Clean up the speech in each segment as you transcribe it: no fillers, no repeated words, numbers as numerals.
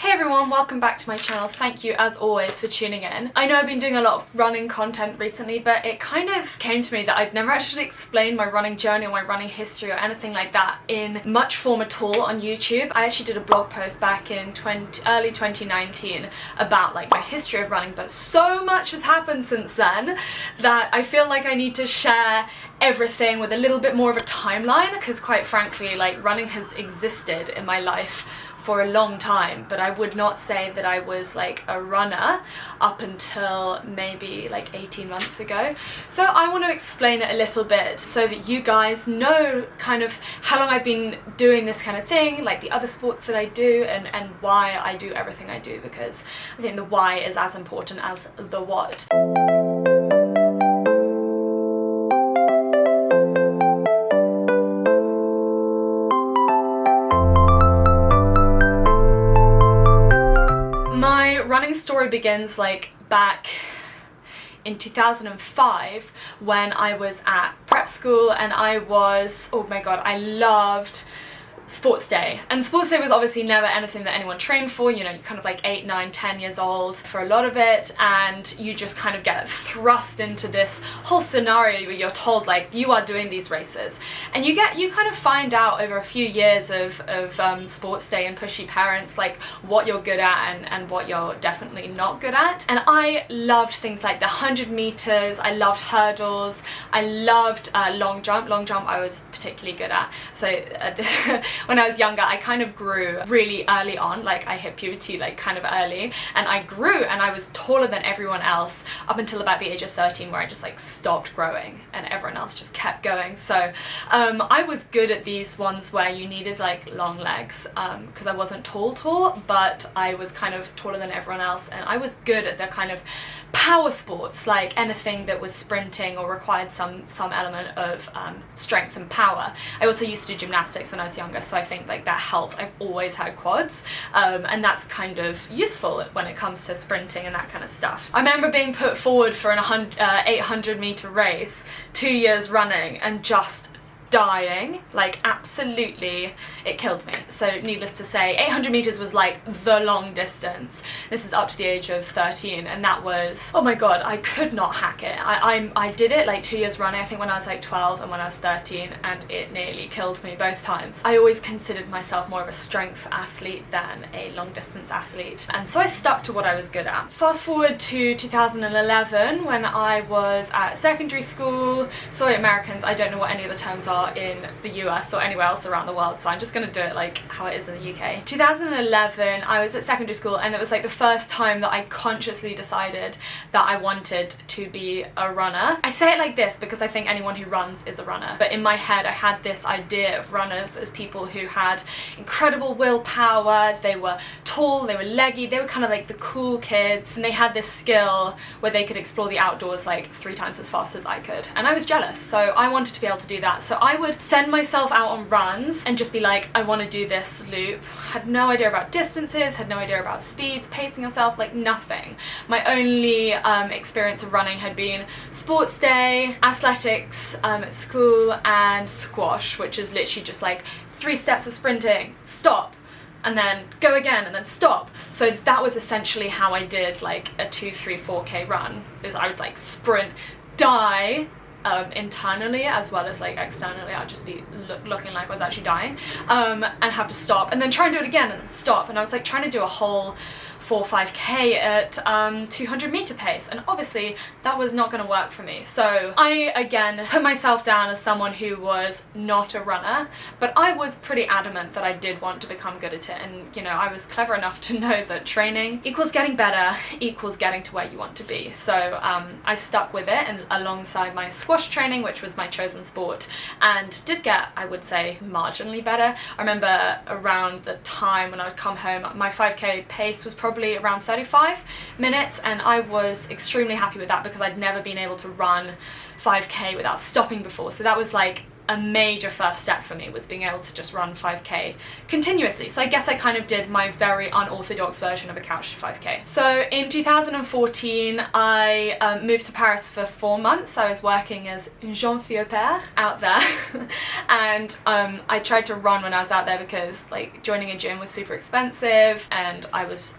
Hey everyone, welcome back to my channel. Thank you as always for tuning in. I know I've been doing a lot of running content recently, but it kind of came to me that I'd never actually explained my running journey or my running history or anything like that in much form at all on YouTube. I actually did a blog post back in early 2019 about like my history of running, but so much has happened since then that I feel like I need to share everything with a little bit more of a timeline, because quite frankly, like, running has existed in my life for a long time, but I would not say that I was like a runner up until maybe like 18 months ago. So I want to explain it a little bit so that you guys know kind of how long I've been doing this kind of thing, like the other sports that I do, and why I do everything I do, because I think the why is as important as the what. My running story begins like back in 2005 when I was at prep school, and I was, oh my god, I loved sports day. And sports day was obviously never anything that anyone trained for. You know, you're kind of like 8, 9, 10 years old for a lot of it, and you just kind of get thrust into this whole scenario where you're told like you are doing these races, and you kind of find out over a few years of sports day and pushy parents like what you're good at and what you're definitely not good at. And I loved things like the 100 meters, I loved hurdles, I loved long jump I was particularly good at. So this when I was younger, I kind of grew really early on, like I hit puberty like kind of early, and I grew and I was taller than everyone else up until about the age of 13, where I just like stopped growing and everyone else just kept going. So I was good at these ones where you needed like long legs, because I wasn't tall, but I was kind of taller than everyone else, and I was good at the kind of power sports, like anything that was sprinting or required some element of strength and power. I also used to do gymnastics when I was younger, so I think like that helped. I've always had quads, and that's kind of useful when it comes to sprinting and that kind of stuff. I remember being put forward for an 800 meter race 2 years running and just dying, like absolutely, it killed me. So needless to say, 800 meters was like the long distance. This is up to the age of 13, and that was, oh my god, I could not hack it. I did it like 2 years running, I think when I was like 12 and when I was 13, and it nearly killed me both times. I always considered myself more of a strength athlete than a long distance athlete, and so I stuck to what I was good at. Fast forward to 2011 when I was at secondary school. Sorry Americans, I don't know what any of the terms are in the US or anywhere else around the world, so I'm just gonna do it like how it is in the UK. 2011, I was at secondary school, and it was like the first time that I consciously decided that I wanted to be a runner. I say it like this because I think anyone who runs is a runner, but in my head I had this idea of runners as people who had incredible willpower, they were tall, they were leggy, they were kind of like the cool kids, and they had this skill where they could explore the outdoors like 3 times as fast as I could, and I was jealous, so I wanted to be able to do that. So I would send myself out on runs and just be like, I want to do this loop. Had no idea about distances, had no idea about speeds, pacing yourself, like nothing. My only experience of running had been sports day, athletics at school, and squash, which is literally just like 3 steps of sprinting, stop, and then go again, and then stop. So that was essentially how I did like a 2, 3, 4K run, is I would like sprint, die, internally as well as like externally. I'd just be looking like I was actually dying, and have to stop and then try and do it again and then stop, and I was like trying to do a whole 4 or 5k at 200 meter pace, and obviously that was not going to work for me. So I again put myself down as someone who was not a runner, but I was pretty adamant that I did want to become good at it, and you know, I was clever enough to know that training equals getting better equals getting to where you want to be. So I stuck with it, and alongside my squash training, which was my chosen sport, and did get, I would say, marginally better. I remember around the time when I would come home, my 5k pace was probably around 35 minutes, and I was extremely happy with that because I'd never been able to run 5k without stopping before. So that was like a major first step for me was being able to just run 5k continuously. So I guess I kind of did my very unorthodox version of a couch to 5k. So in 2014 I moved to Paris for 4 months. I was working as une jeune fille au pair out there and I tried to run when I was out there because like joining a gym was super expensive and I was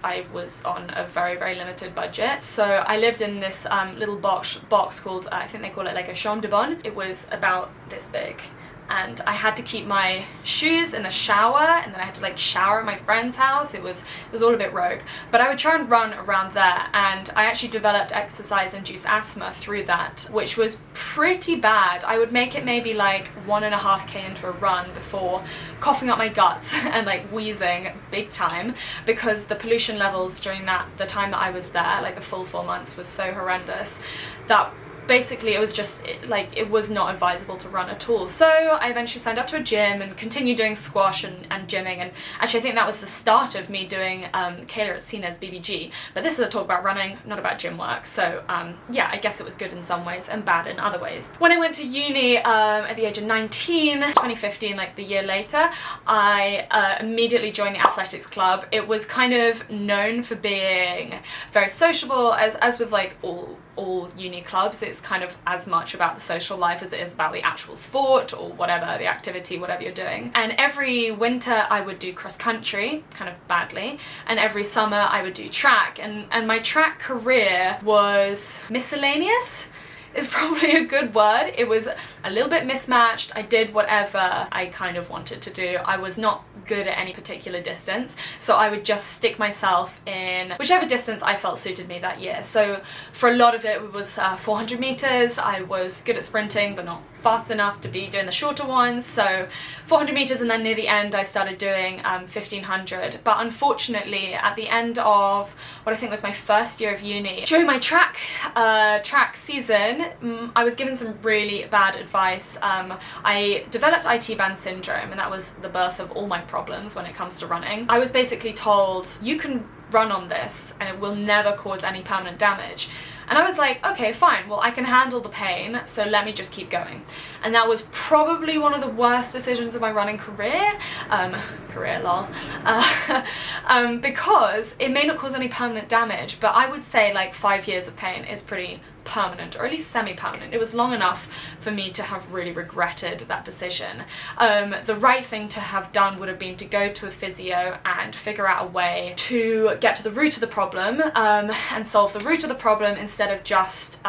on a very, very limited budget. So I lived in this little box called, I think they call it like a chambre de bonne. It was about this big and I had to keep my shoes in the shower and then I had to like shower at my friend's house. It was all a bit rogue, but I would try and run around there, and I actually developed exercise-induced asthma through that, which was pretty bad. I would make it maybe like 1.5k into a run before coughing up my guts and like wheezing big time because the pollution levels during the time that I was there, like the full 4 months, was so horrendous that basically it was just like it was not advisable to run at all. So I eventually signed up to a gym and continued doing squash and gymming, and actually I think that was the start of me doing Kayla at Sina's BBG, but this is a talk about running, not about gym work. So yeah, I guess it was good in some ways and bad in other ways. When I went to uni at the age of 19, 2015, like the year later, I immediately joined the athletics club. It was kind of known for being very sociable, as with like all uni clubs. It's kind of as much about the social life as it is about the actual sport or whatever, the activity, whatever you're doing. And every winter I would do cross country, kind of badly, and every summer I would do track, and my track career was miscellaneous is probably a good word. It was a little bit mismatched. I did whatever I kind of wanted to do. I was not good at any particular distance, so I would just stick myself in whichever distance I felt suited me that year. So for a lot of it was 400 meters. I was good at sprinting but not fast enough to be doing the shorter ones, so 400 meters, and then near the end I started doing 1500. But unfortunately at the end of what I think was my first year of uni, during my track season, I was given some really bad advice. I developed IT band syndrome, and that was the birth of all my problems when it comes to running. I was basically told, you can run on this and it will never cause any permanent damage. And I was like, okay, fine, well I can handle the pain, so let me just keep going. And that was probably one of the worst decisions of my running career, lol, because it may not cause any permanent damage, but I would say like 5 years of pain is pretty permanent, or at least semi-permanent. It was long enough for me to have really regretted that decision. The right thing to have done would have been to go to a physio and figure out a way to get to the root of the problem and solve the root of the problem instead of just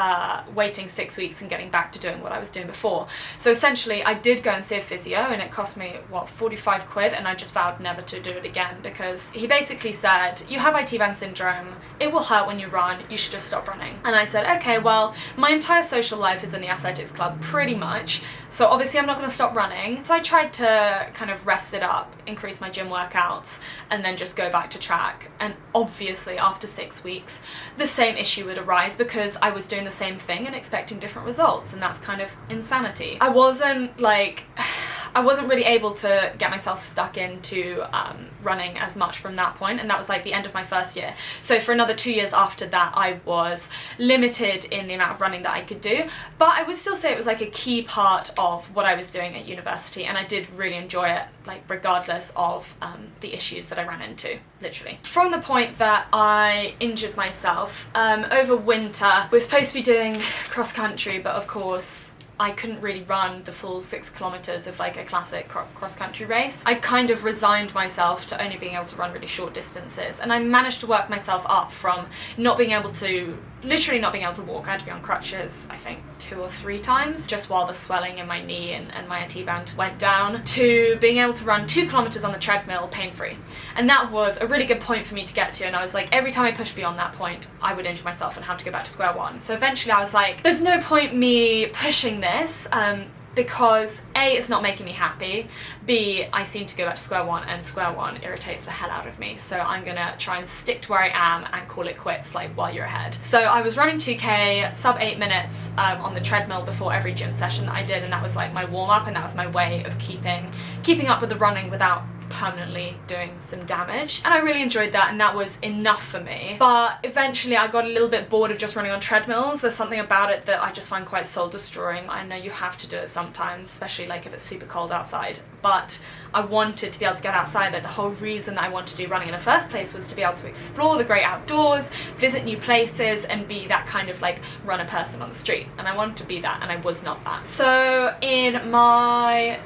waiting 6 weeks and getting back to doing what I was doing before. So essentially I did go and see a physio, and it cost me, what, 45 quid, and I just vowed never to do it again because he basically said, you have IT band syndrome, it will hurt when you run, you should just stop running. And I said, okay, well, my entire social life is in the athletics club, pretty much, so obviously I'm not going to stop running. So I tried to kind of rest it up, increase my gym workouts, and then just go back to track. And obviously after 6 weeks, the same issue would arise because I was doing the same thing and expecting different results, and that's kind of insanity. I wasn't really able to get myself stuck into running as much from that point, and that was like the end of my first year. So for another 2 years after that, I was limited in the amount of running that I could do, but I would still say it was like a key part of what I was doing at university, and I did really enjoy it, like regardless of the issues that I ran into, literally. From the point that I injured myself, over winter, we were supposed to be doing cross country, but of course I couldn't really run the full 6 kilometers of like a classic cross-country race. I kind of resigned myself to only being able to run really short distances, and I managed to work myself up from not being able to, literally not being able to walk. I had to be on crutches, I think 2 or 3 times, just while the swelling in my knee and my IT band went down, to being able to run 2 kilometers on the treadmill pain-free. And that was a really good point for me to get to, and I was like, every time I pushed beyond that point, I would injure myself and have to go back to square one. So eventually I was like, there's no point me pushing this, because A, it's not making me happy, B, I seem to go back to square one, and square one irritates the hell out of me, so I'm gonna try and stick to where I am and call it quits like while you're ahead. So I was running 2k sub 8 minutes on the treadmill before every gym session that I did, and that was like my warm-up, and that was my way of keeping up with the running without permanently doing some damage. And I really enjoyed that, and that was enough for me. But eventually I got a little bit bored of just running on treadmills. There's something about it that I just find quite soul destroying. I know you have to do it sometimes, especially like if it's super cold outside, but I wanted to be able to get outside. Like the whole reason that I wanted to do running in the first place was to be able to explore the great outdoors, visit new places, and be that kind of like runner person on the street. And I wanted to be that, and I was not that. So in my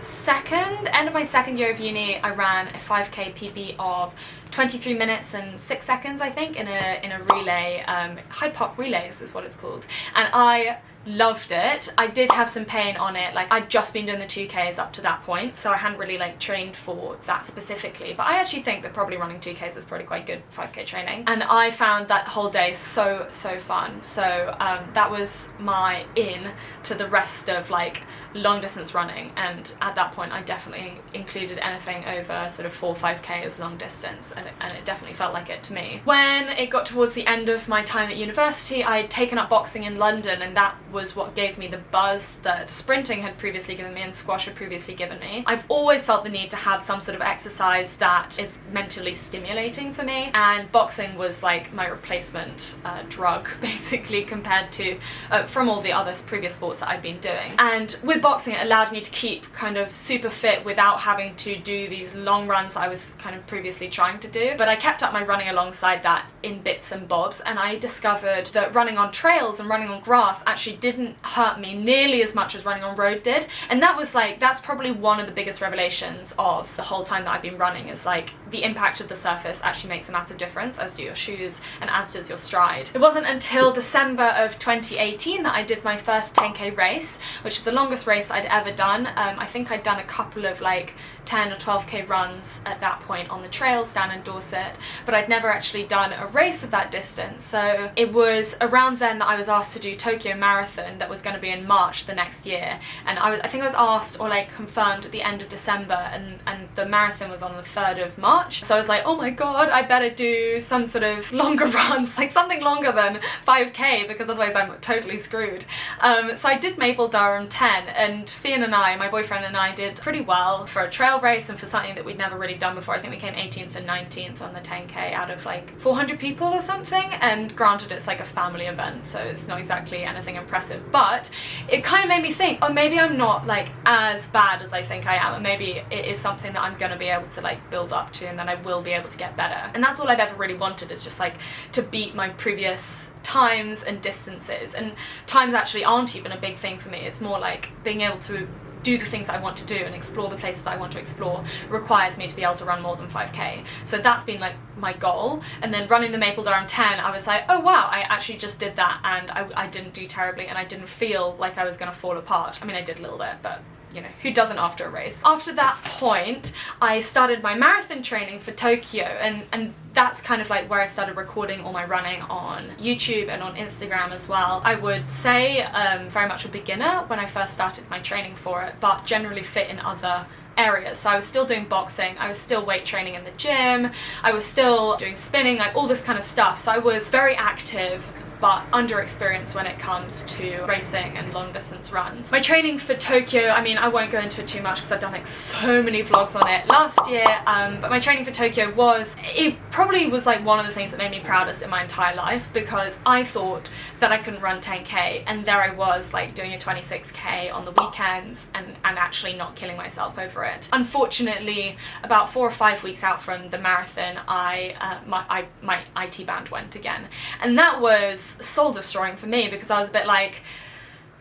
end of my second year of uni, I ran a 5k PB of 23 minutes and 6 seconds, I think, in a relay. Hyde Park Relays is what it's called, and I loved it. I did have some pain on it, like I'd just been doing the 2Ks up to that point, so I hadn't really like trained for that specifically, but I actually think that probably running 2Ks is probably quite good 5k training, and I found that whole day so fun. So that was my in to the rest of like long distance running, and at that point I definitely included anything over sort of 4 or 5k as long distance, and it definitely felt like it to me. When it got towards the end of my time at university, I'd taken up boxing in London, and that was what gave me the buzz that sprinting had previously given me and squash had previously given me. I've always felt the need to have some sort of exercise that is mentally stimulating for me, and boxing was like my replacement drug basically, compared to from all the other previous sports that I'd been doing. And with boxing, it allowed me to keep kind of super fit without having to do these long runs that I was kind of previously trying to do, but I kept up my running alongside that in bits and bobs, and I discovered that running on trails and running on grass actually didn't hurt me nearly as much as running on road did. And that was like, that's probably one of the biggest revelations of the whole time that I've been running, is like the impact of the surface actually makes a massive difference, as do your shoes and as does your stride. It wasn't until December of 2018 that I did my first 10k race, which is the longest race I'd ever done. I think I'd done a couple of like 10 or 12k runs at that point on the trails down in Dorset, but I'd never actually done a race of that distance. So it was around then that I was asked to do Tokyo Marathon, that was going to be in March the next year, and I think I was asked or like confirmed at the end of December, and the marathon was on the 3rd of March. So I was like, oh my god, I better do some sort of longer runs, like something longer than 5k, because otherwise I'm totally screwed. So I did Maple Durham 10, and Rhian and I, my boyfriend and I, did pretty well for a trail race and for something that we'd never really done before. I think we came 18th and 19th on the 10k out of like 400 people or something, and granted it's like a family event, so it's not exactly anything impressive, but it kind of made me think, oh, maybe I'm not like as bad as I think I am, and maybe it is something that I'm gonna be able to like build up to, and then I will be able to get better. And that's all I've ever really wanted, is just like to beat my previous times and distances, and times actually aren't even a big thing for me. It's more like being able to do the things I want to do and explore the places I want to explore requires me to be able to run more than 5k. So that's been like my goal. And then running the Maple Durham 10, I was like, oh wow, I actually just did that, and I didn't do terribly, and I didn't feel like I was going to fall apart. I mean, I did a little bit, but you know, who doesn't after a race? After that point, I started my marathon training for Tokyo, and that's kind of like where I started recording all my running on YouTube and on Instagram as well. I would say very much a beginner when I first started my training for it, but generally fit in other areas. So I was still doing boxing, I was still weight training in the gym, I was still doing spinning, like all this kind of stuff. So I was very active, but underexperienced when it comes to racing and long distance runs. My training for Tokyo, I mean, I won't go into it too much because I've done like so many vlogs on it last year, but my training for Tokyo it probably was like one of the things that made me proudest in my entire life, because I thought that I couldn't run 10k, and there I was like doing a 26k on the weekends and actually not killing myself over it. Unfortunately, about 4 or 5 weeks out from the marathon, my IT band went again, and that was soul destroying for me, because I was a bit like,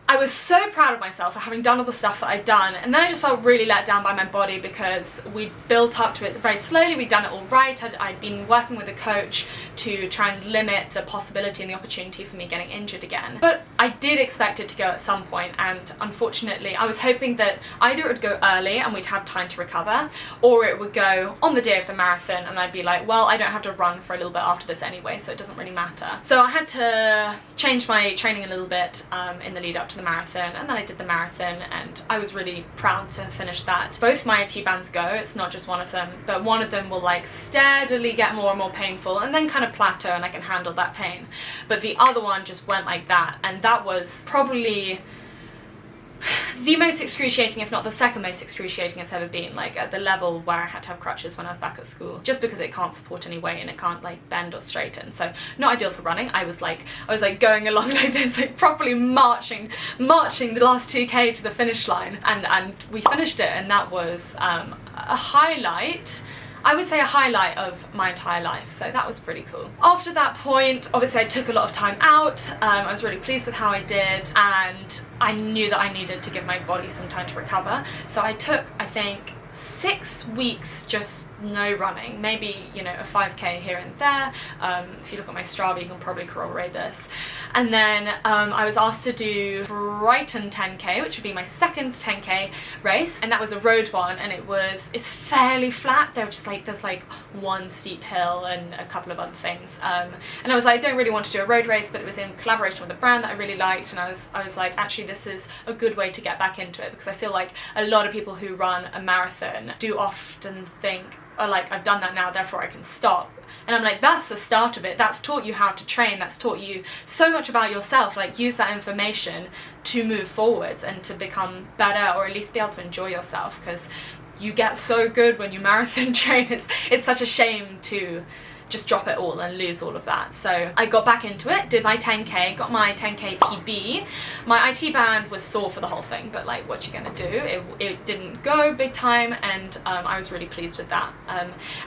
I was so proud of myself for having done all the stuff that I'd done, and then I just felt really let down by my body, because we built up to it very slowly, we'd done it all right, I'd been working with a coach to try and limit the possibility and the opportunity for me getting injured again. But I did expect it to go at some point, and unfortunately I was hoping that either it would go early and we'd have time to recover, or it would go on the day of the marathon and I'd be like, well, I don't have to run for a little bit after this anyway, so it doesn't really matter. So I had to change my training a little bit in the lead up to the marathon, and then I did the marathon, and I was really proud to finish that. Both my IT bands go, it's not just one of them, but one of them will like steadily get more and more painful and then kind of plateau, and I can handle that pain. But the other one just went like that, and that was probably the most excruciating, if not the second most excruciating it's ever been, like at the level where I had to have crutches when I was back at school, just because it can't support any weight and it can't like bend or straighten. So not ideal for running. I was like going along like this, like properly marching the last 2k to the finish line, and we finished it, and that was a highlight. I would say a highlight of my entire life, so that was pretty cool. After that point, obviously I took a lot of time out. I was really pleased with how I did, and I knew that I needed to give my body some time to recover. So I took, I think, 6 weeks just no running, maybe, you know, a 5k here and there. If you look at my Strava, you can probably corroborate this. And then I was asked to do Brighton 10k, which would be my second 10k race, and that was a road one, and it's fairly flat. There's like one steep hill and a couple of other things. And I was like, I don't really want to do a road race, but it was in collaboration with a brand that I really liked, and I was like, actually this is a good way to get back into it, because I feel like a lot of people who run a marathon do often think, oh, like, I've done that now, therefore I can stop. And I'm like, that's the start of it. That's taught you how to train. That's taught you so much about yourself. Like, use that information to move forwards and to become better, or at least be able to enjoy yourself, because you get so good when you marathon train. It's such a shame to just drop it all and lose all of that. So I got back into it, did my 10k, got my 10k PB. My IT band was sore for the whole thing, but like, what you gonna do? It didn't go big time, and I was really pleased with that.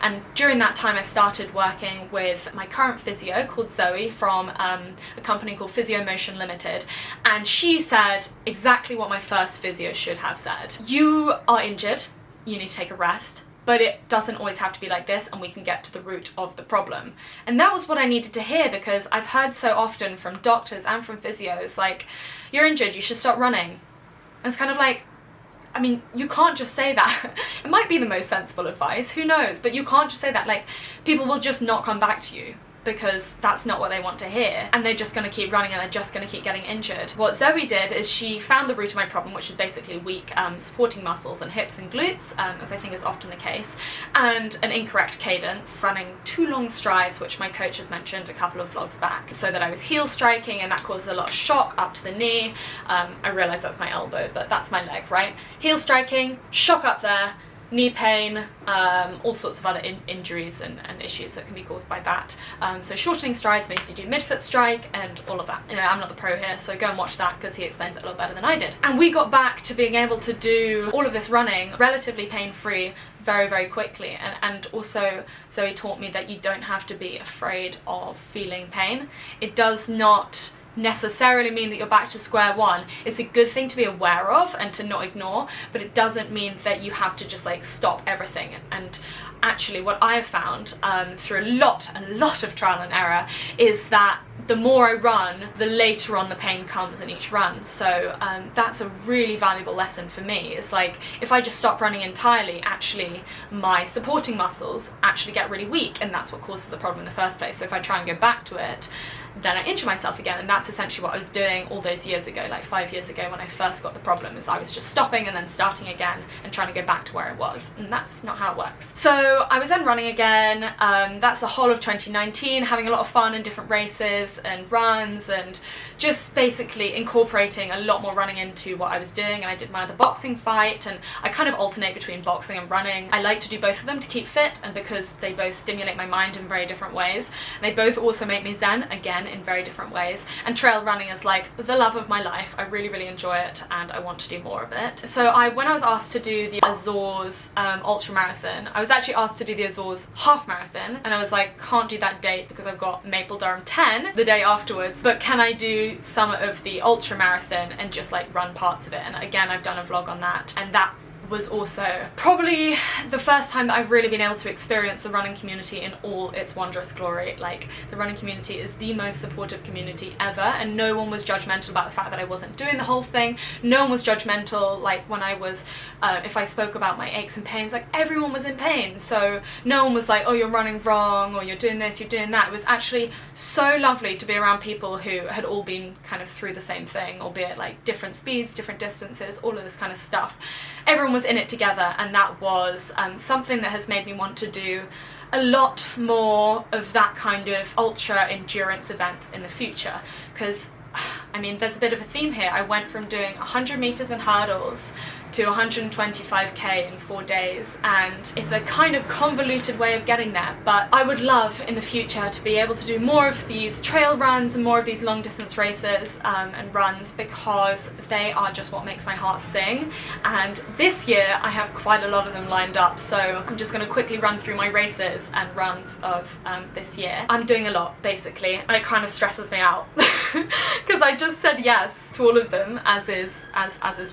And during that time I started working with my current physio called Zoe from a company called Physio Motion Limited, and she said exactly what my first physio should have said. You are injured, you need to take a rest, but it doesn't always have to be like this, and we can get to the root of the problem. And that was what I needed to hear, because I've heard so often from doctors and from physios, like, you're injured, you should stop running. And it's kind of like, I mean, you can't just say that. It might be the most sensible advice, who knows, but you can't just say that. Like, people will just not come back to you, because that's not what they want to hear, and they're just going to keep running, and they're just going to keep getting injured. What Zoe did is she found the root of my problem, which is basically weak supporting muscles and hips and glutes, as I think is often the case, and an incorrect cadence, running too long strides, which my coach has mentioned a couple of vlogs back, so that I was heel striking, and that causes a lot of shock up to the knee. I realise that's my elbow, but that's my leg, right? Heel striking, shock up there, knee pain, all sorts of other injuries and issues that can be caused by that. So shortening strides makes you do midfoot strike and all of that. You know, I'm not the pro here, so go and watch that, because he explains it a lot better than I did. And we got back to being able to do all of this running relatively pain-free very, very quickly. And also Zoe taught me that you don't have to be afraid of feeling pain. It does not necessarily mean that you're back to square one. It's a good thing to be aware of and to not ignore, but it doesn't mean that you have to just like stop everything. And actually what I have found through a lot of trial and error is that the more I run, the later on the pain comes in each run. So that's a really valuable lesson for me. It's like, if I just stop running entirely, actually my supporting muscles actually get really weak, and that's what causes the problem in the first place. So if I try and go back to it, then I injure myself again, and that's essentially what I was doing all those years ago, like 5 years ago when I first got the problem, is I was just stopping and then starting again and trying to go back to where I was, and that's not how it works. So I was then running again. That's the whole of 2019, having a lot of fun in different races and runs, and just basically incorporating a lot more running into what I was doing. And I did my other boxing fight, and I kind of alternate between boxing and running. I like to do both of them to keep fit, and because they both stimulate my mind in very different ways. They both also make me zen, again, in very different ways. And trail running is like the love of my life. I really, really enjoy it, and I want to do more of it. So when I was asked to do the Azores ultra marathon, I was actually asked to do the Azores half marathon, and I was like, can't do that date because I've got Maple Durham 10 the day afterwards, but can I do some of the ultra marathon and just like run parts of it? And again, I've done a vlog on that, and that was also probably the first time that I've really been able to experience the running community in all its wondrous glory. Like, the running community is the most supportive community ever, and no one was judgmental about the fact that I wasn't doing the whole thing. No one was judgmental, like when I was, if I spoke about my aches and pains, like everyone was in pain, so no one was like, oh, you're running wrong, or you're doing this, you're doing that. It was actually so lovely to be around people who had all been kind of through the same thing, albeit like different speeds, different distances, all of this kind of stuff. Everyone was in it together, and that was something that has made me want to do a lot more of that kind of ultra endurance event in the future, because I mean, there's a bit of a theme here. I went from doing 100 meters and hurdles to 125k in 4 days, and it's a kind of convoluted way of getting there, but I would love in the future to be able to do more of these trail runs and more of these long distance races and runs, because they are just what makes my heart sing. And this year I have quite a lot of them lined up, so I'm just going to quickly run through my races and runs of this year. I'm doing a lot, basically, and it kind of stresses me out because I just said yes to all of them, as is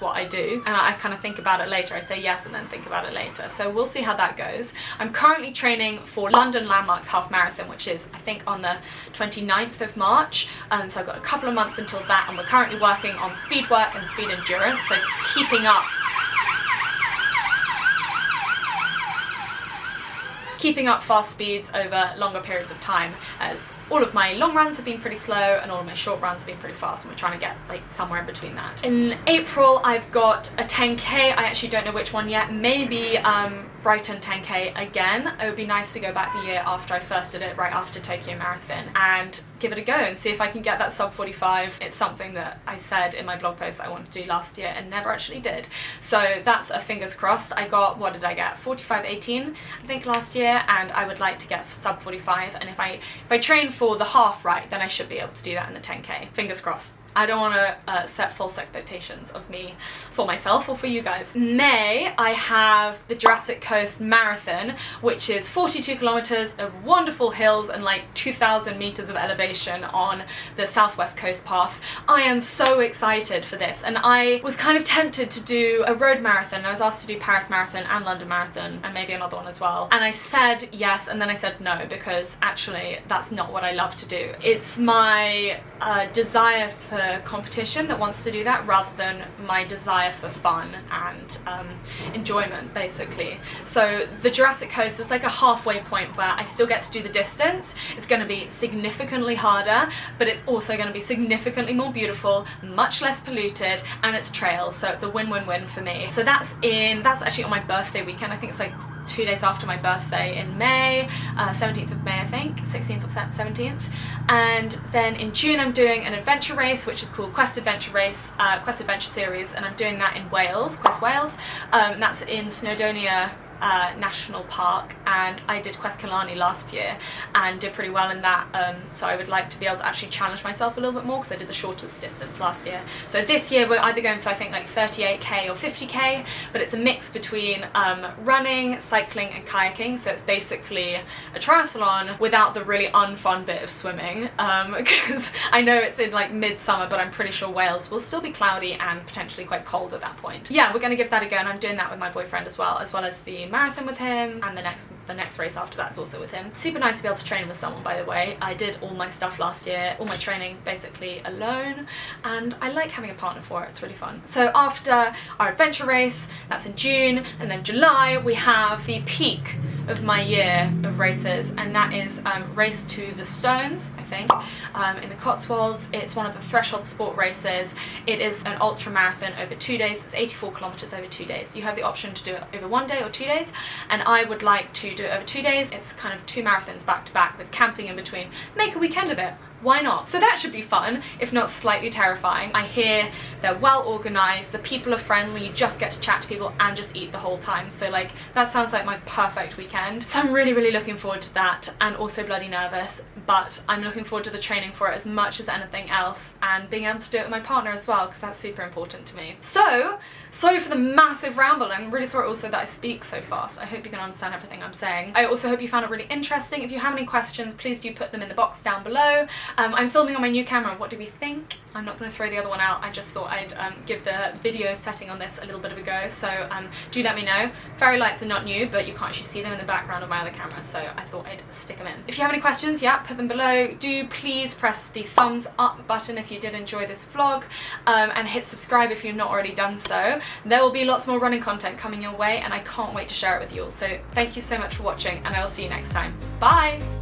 what I do, and I kind of think about it later. I say yes and then think about it later, so we'll see how that goes. I'm currently training for London Landmarks Half Marathon, which is I think on the 29th of March, so I've got a couple of months until that, and we're currently working on speed work and speed endurance, so keeping up fast speeds over longer periods of time, as all of my long runs have been pretty slow and all of my short runs have been pretty fast, and we're trying to get like somewhere in between that. In April I've got a 10k, I actually don't know which one yet, maybe Brighton 10k again. It would be nice to go back the year after I first did it, right after Tokyo Marathon, and give it a go and see if I can get that sub 45. It's something that I said in my blog post that I wanted to do last year and never actually did. So that's a fingers crossed. I got, what did I get? 45.18 I think last year, and I would like to get sub 45, and if I train for the half right, then I should be able to do that in the 10k. Fingers crossed. I don't want to set false expectations of me for myself or for you guys. May, I have the Jurassic Coast Marathon, which is 42 kilometers of wonderful hills and like 2,000 meters of elevation on the southwest coast path. I am so excited for this, and I was kind of tempted to do a road marathon. I was asked to do Paris Marathon and London Marathon and maybe another one as well, and I said yes and then I said no, because actually that's not what I love to do. It's my desire for competition that wants to do that, rather than my desire for fun and enjoyment, basically. So the Jurassic Coast is like a halfway point where I still get to do the distance. It's going to be significantly harder, but it's also going to be significantly more beautiful, much less polluted, and it's trail, so it's a win-win-win for me. So that's actually on my birthday weekend. I think it's like 2 days after my birthday in May, 17th of May I think, 16th or 17th. And then in June I'm doing an adventure race which is called Quest Adventure Race, Quest Adventure Series, and I'm doing that in Wales, Quest Wales. That's in Snowdonia National Park, and I did Quest Killarney last year and did pretty well in that, so I would like to be able to actually challenge myself a little bit more, because I did the shortest distance last year. So this year we're either going for I think like 38k or 50k, but it's a mix between running, cycling and kayaking, so it's basically a triathlon without the really unfun bit of swimming, because I know it's in like midsummer, but I'm pretty sure Wales will still be cloudy and potentially quite cold at that point. Yeah, we're going to give that a go, and I'm doing that with my boyfriend as well as the marathon with him, and the next race after that is also with him. Super nice to be able to train with someone, by the way. I did all my stuff last year, all my training basically alone, and I like having a partner for it. It's really fun. So after our adventure race, that's in June, and then July we have the peak of my year of races, and that is Race to the Stones, I think, in the Cotswolds. It's one of the Threshold Sport races. It is an ultra marathon over 2 days. It's 84 kilometers over 2 days. You have the option to do it over 1 day or 2 days, and I would like to do it over 2 days. It's kind of 2 marathons back to back with camping in between. Make a weekend of it. Why not? So that should be fun, if not slightly terrifying. I hear they're well organised, the people are friendly, you just get to chat to people and just eat the whole time. So like, that sounds like my perfect weekend. So I'm really, really looking forward to that, and also bloody nervous, but I'm looking forward to the training for it as much as anything else, and being able to do it with my partner as well, because that's super important to me. So, sorry for the massive ramble. I'm really sorry also that I speak so fast. I hope you can understand everything I'm saying. I also hope you found it really interesting. If you have any questions, please do put them in the box down below. I'm filming on my new camera. What do we think? I'm not going to throw the other one out. I just thought I'd give the video setting on this a little bit of a go, so do let me know. Fairy lights are not new, but you can't actually see them in the background of my other camera, so I thought I'd stick them in. If you have any questions, yeah, put them below. Do please press the thumbs up button if you did enjoy this vlog, and hit subscribe if you've not already done so. There will be lots more running content coming your way, and I can't wait to share it with you all. So thank you so much for watching, and I will see you next time. Bye!